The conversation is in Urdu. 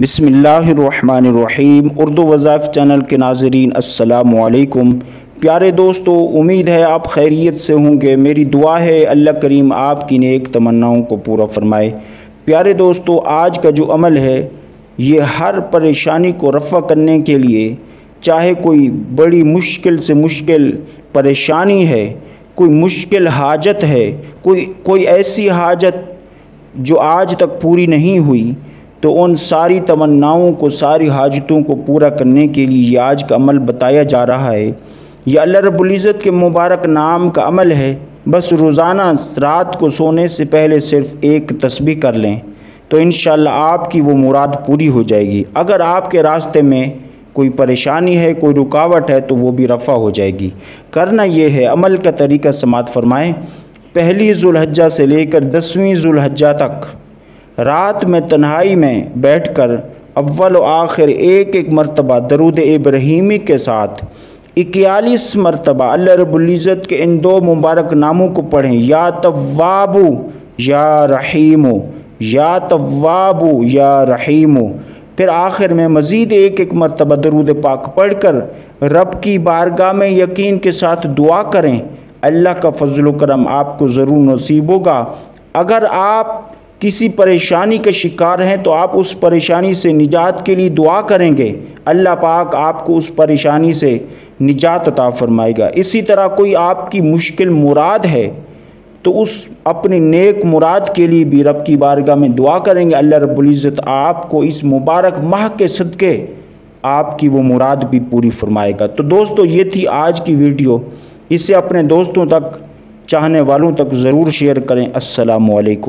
بسم اللہ الرحمن الرحیم۔ اردو وظائف چینل کے ناظرین السلام علیکم۔ پیارے دوستو، امید ہے آپ خیریت سے ہوں گے۔ میری دعا ہے اللہ کریم آپ کی نیک تمناؤں کو پورا فرمائے۔ پیارے دوستو، آج کا جو عمل ہے یہ ہر پریشانی کو رفع کرنے کے لیے، چاہے کوئی بڑی مشکل سے مشکل پریشانی ہے، کوئی مشکل حاجت ہے، کوئی ایسی حاجت جو آج تک پوری نہیں ہوئی، تو ان ساری تمناؤں کو، ساری حاجتوں کو پورا کرنے کے لیے یہ آج کا عمل بتایا جا رہا ہے۔ یہ اللہ رب العزت کے مبارک نام کا عمل ہے۔ بس روزانہ رات کو سونے سے پہلے صرف ایک تسبیح کر لیں تو انشاءاللہ آپ کی وہ مراد پوری ہو جائے گی۔ اگر آپ کے راستے میں کوئی پریشانی ہے، کوئی رکاوٹ ہے، تو وہ بھی رفع ہو جائے گی۔ کرنا یہ ہے، عمل کا طریقہ سماعت فرمائیں۔ پہلی ذو الحجہ سے لے کر 10ویں ذو الحجہ تک رات میں تنہائی میں بیٹھ کر اول و آخر ایک مرتبہ درود ابراہیمی کے ساتھ 41 مرتبہ اللہ رب العزت کے ان دو مبارک ناموں کو پڑھیں، یا توابو یا رحیمو، یا توابو یا رحیمو۔ پھر آخر میں مزید ایک مرتبہ درود پاک پڑھ کر رب کی بارگاہ میں یقین کے ساتھ دعا کریں۔ اللہ کا فضل و کرم آپ کو ضرور نصیب ہوگا۔ اگر آپ کسی پریشانی کے شکار ہیں تو آپ اس پریشانی سے نجات کے لیے دعا کریں گے، اللہ پاک آپ کو اس پریشانی سے نجات عطا فرمائے گا۔ اسی طرح کوئی آپ کی مشکل مراد ہے تو اس اپنی نیک مراد کے لیے بھی رب کی بارگاہ میں دعا کریں گے، اللہ رب العزت آپ کو اس مبارک ماہ کے صدقے آپ کی وہ مراد بھی پوری فرمائے گا۔ تو دوستو، یہ تھی آج کی ویڈیو۔ اسے اپنے دوستوں تک، چاہنے والوں تک ضرور شیئر کریں۔ السلام علیکم۔